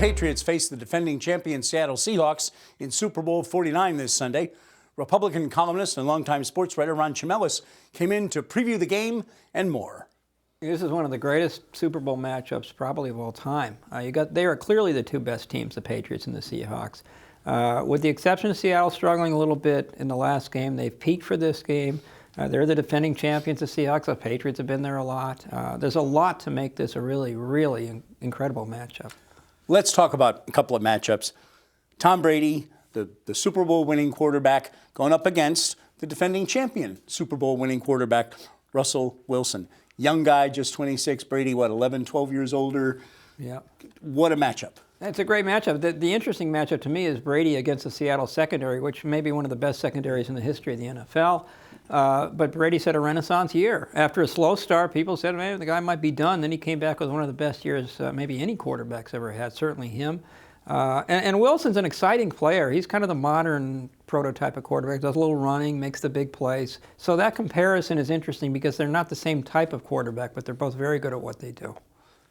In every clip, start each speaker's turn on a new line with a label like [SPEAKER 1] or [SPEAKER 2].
[SPEAKER 1] Patriots face the defending champion Seattle Seahawks in Super Bowl 49 this Sunday. Republican columnist and longtime sports writer Ron Chimelis came in to preview the game and more.
[SPEAKER 2] This is one of the greatest Super Bowl matchups probably of all time. They are clearly the two best teams, the Patriots and the Seahawks. With the exception of Seattle struggling a little bit in the last game, they've peaked for this game. They're the defending champions, the Seahawks. The Patriots have been there a lot. There's a lot to make this a really, really incredible matchup.
[SPEAKER 1] Let's talk about a couple of matchups. Tom Brady, the Super Bowl winning quarterback, going up against the defending champion Super Bowl winning quarterback, Russell Wilson. Young guy, just 26. Brady, 11, 12 years older?
[SPEAKER 2] Yeah.
[SPEAKER 1] What a matchup.
[SPEAKER 2] It's a great matchup. The interesting matchup to me is Brady against the Seattle secondary, which may be one of the best secondaries in the history of the NFL. But Brady's had a renaissance year. After a slow start, people said, maybe the guy might be done. Then he came back with one of the best years maybe any quarterback's ever had, certainly him. And Wilson's an exciting player. He's kind of the modern prototype of quarterback, does a little running, makes the big plays. So that comparison is interesting because they're not the same type of quarterback, but they're both very good at what they do.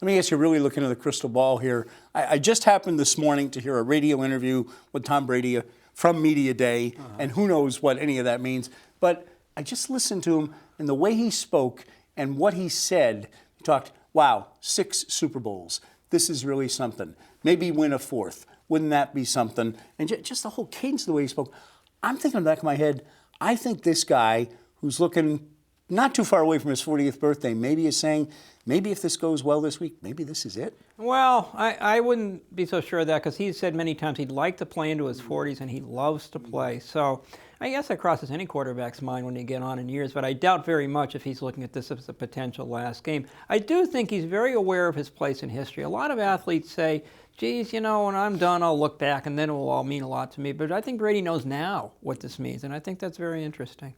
[SPEAKER 1] Let me ask you, really looking at the crystal ball here. I just happened this morning to hear a radio interview with Tom Brady from Media Day, and who knows what any of that means. But I just listened to him, and the way he spoke and what he said, he talked, wow, 6 Super Bowls. This is really something. Maybe win a 4th. Wouldn't that be something? And just the whole cadence of the way he spoke. I'm thinking in the back of my head, I think this guy who's looking not too far away from his 40th birthday maybe is saying, maybe if this goes well this week, maybe this is it.
[SPEAKER 2] Well, I wouldn't be so sure of that because he's said many times he'd like to play into his 40s and he loves to play. So I guess that crosses any quarterback's mind when you get on in years, but I doubt very much if he's looking at this as a potential last game. I do think he's very aware of his place in history. A lot of athletes say, geez, when I'm done, I'll look back and then it will all mean a lot to me. But I think Brady knows now what this means, and I think that's very interesting.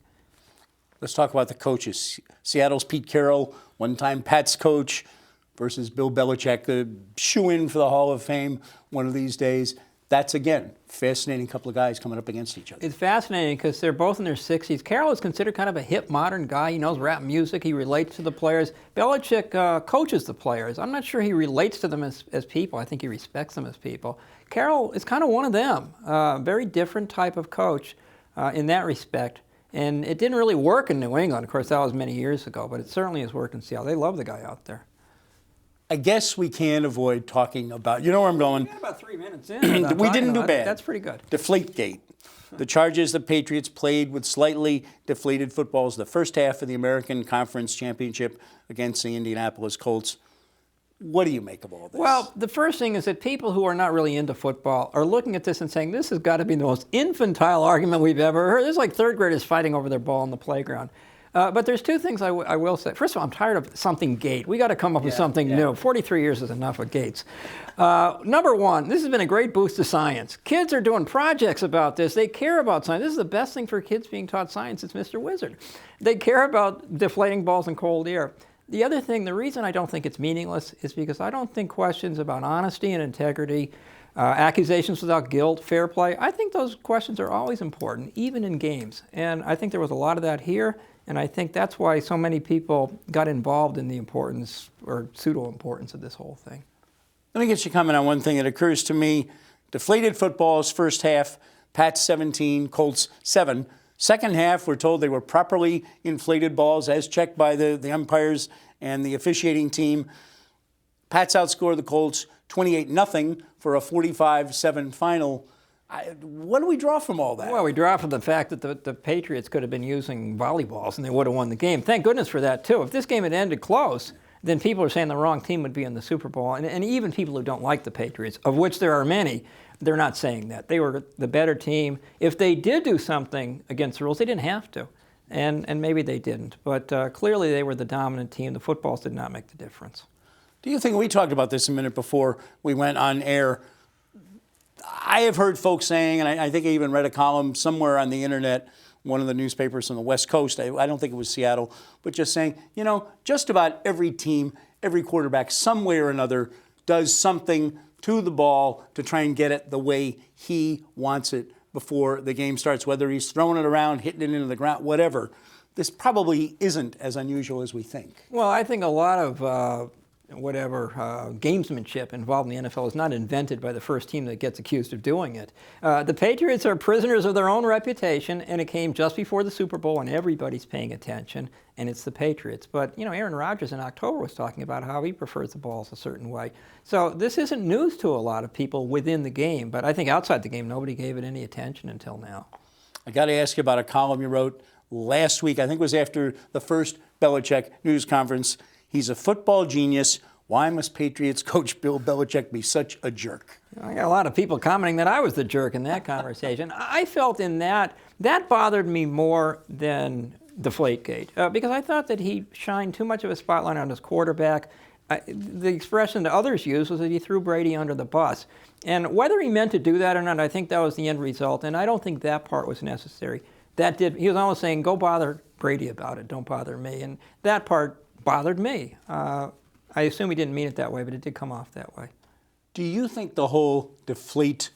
[SPEAKER 1] Let's talk about the coaches. Seattle's Pete Carroll, one-time Pats coach, versus Bill Belichick, a shoo-in for the Hall of Fame one of these days. That's, again, fascinating couple of guys coming up against each other.
[SPEAKER 2] It's fascinating because they're both in their 60s. Carroll is considered kind of a hip, modern guy. He knows rap music. He relates to the players. Belichick coaches the players. I'm not sure he relates to them as people. I think he respects them as people. Carroll is kind of one of them. Very different type of coach in that respect. And it didn't really work in New England. Of course, that was many years ago, but it certainly has worked in Seattle. They love the guy out there.
[SPEAKER 1] I guess we can't avoid talking about, you know where I'm going.
[SPEAKER 2] We got about 3 minutes in.
[SPEAKER 1] We didn't do bad.
[SPEAKER 2] That's pretty good.
[SPEAKER 1] Deflate Gate. The charges the Patriots played with slightly deflated footballs the first half of the American Conference Championship against the Indianapolis Colts. What do you make of all this?
[SPEAKER 2] Well, the first thing is that people who are not really into football are looking at this and saying, this has got to be the most infantile argument we've ever heard. There's like third graders fighting over their ball on the playground. But there's 2 things I will say. First of all, I'm tired of something Gate. We got to come up with something new. 43 years is enough of Gates. Number 1, this has been a great boost to science. Kids are doing projects about this. They care about science. This is the best thing for kids being taught science. It's Mr. Wizard. They care about deflating balls in cold air. The other thing, the reason I don't think it's meaningless is because I don't think questions about honesty and integrity, accusations without guilt, fair play, I think those questions are always important, even in games. And I think there was a lot of that here, and I think that's why so many people got involved in the importance or pseudo-importance of this whole thing.
[SPEAKER 1] Let me get you comment on one thing that occurs to me. Deflated footballs, first half, Pats 17, Colts 7. Second half, we're told they were properly inflated balls as checked by the umpires and the officiating team. Pats outscore the Colts 28-0 for a 45-7 final. What do we draw from all that?
[SPEAKER 2] Well, we draw from the fact that the Patriots could have been using volleyballs and they would have won the game. Thank goodness for that, too. If this game had ended close, then people are saying the wrong team would be in the Super Bowl. And even people who don't like the Patriots, of which there are many, they're not saying that. They were the better team. If they did do something against the rules, they didn't have to. And maybe they didn't. But clearly they were the dominant team. The footballs did not make the difference.
[SPEAKER 1] Do you think, we talked about this a minute before we went on air, I have heard folks saying, and I think I even read a column somewhere on the internet, one of the newspapers on the West Coast, I don't think it was Seattle, but just saying, just about every team, every quarterback, some way or another, does something to the ball to try and get it the way he wants it before the game starts, whether he's throwing it around, hitting it into the ground, whatever. This probably isn't as unusual as we think.
[SPEAKER 2] Well, I think a lot of gamesmanship involved in the NFL is not invented by the first team that gets accused of doing it. The Patriots are prisoners of their own reputation, and it came just before the Super Bowl when everybody's paying attention, and it's the Patriots. But, Aaron Rodgers in October was talking about how he prefers the balls a certain way. So this isn't news to a lot of people within the game, but I think outside the game, nobody gave it any attention until now.
[SPEAKER 1] I got to ask you about a column you wrote last week. I think it was after the first Belichick news conference. He's a football genius. Why must Patriots coach Bill Belichick be such a jerk?
[SPEAKER 2] I got a lot of people commenting that I was the jerk in that conversation. I felt in that bothered me more than Deflate Gate because I thought that he shined too much of a spotlight on his quarterback. The expression that others used was that he threw Brady under the bus. And whether he meant to do that or not, I think that was the end result, and I don't think that part was necessary. He was almost saying, go bother Brady about it, don't bother me. And that part bothered me. I assume he didn't mean it that way, but it did come off that way.
[SPEAKER 1] Do you think the whole Deflate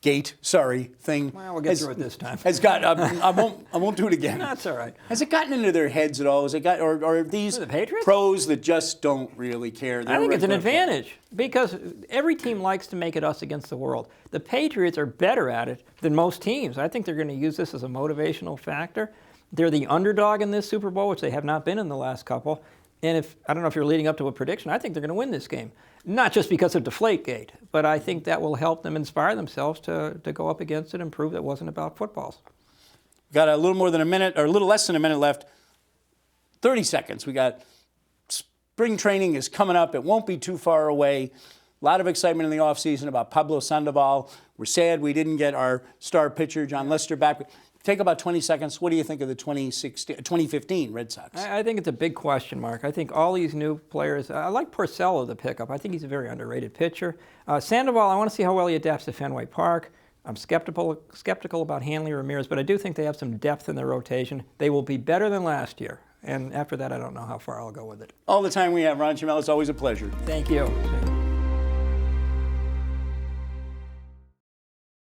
[SPEAKER 1] Gate, thing...
[SPEAKER 2] Well, we'll get through it this time.
[SPEAKER 1] ...has got... I won't do it again.
[SPEAKER 2] That's all right.
[SPEAKER 1] Has it gotten into their heads at all? Or are these
[SPEAKER 2] the Patriots?
[SPEAKER 1] Pros that just don't really care?
[SPEAKER 2] I think it's an advantage because every team likes to make it us against the world. The Patriots are better at it than most teams. I think they're going to use this as a motivational factor. They're the underdog in this Super Bowl, which they have not been in the last couple. And I don't know if you're leading up to a prediction, I think they're going to win this game. Not just because of Deflate Gate, but I think that will help them inspire themselves to go up against it and prove that it wasn't about footballs.
[SPEAKER 1] Got a little more than a minute, or a little less than a minute left. 30 seconds. We got spring training is coming up. It won't be too far away. A lot of excitement in the offseason about Pablo Sandoval. We're sad we didn't get our star pitcher, John Lester, back. Take about 20 seconds. What do you think of the 2015 Red Sox?
[SPEAKER 2] I think it's a big question mark. I think all these new players, I like Porcello, the pickup. I think he's a very underrated pitcher. Sandoval, I want to see how well he adapts to Fenway Park. I'm skeptical about Hanley Ramirez, but I do think they have some depth in their rotation. They will be better than last year. And after that, I don't know how far I'll go with it.
[SPEAKER 1] All the time we have, Ron Chimelis, always a pleasure.
[SPEAKER 2] Thank you.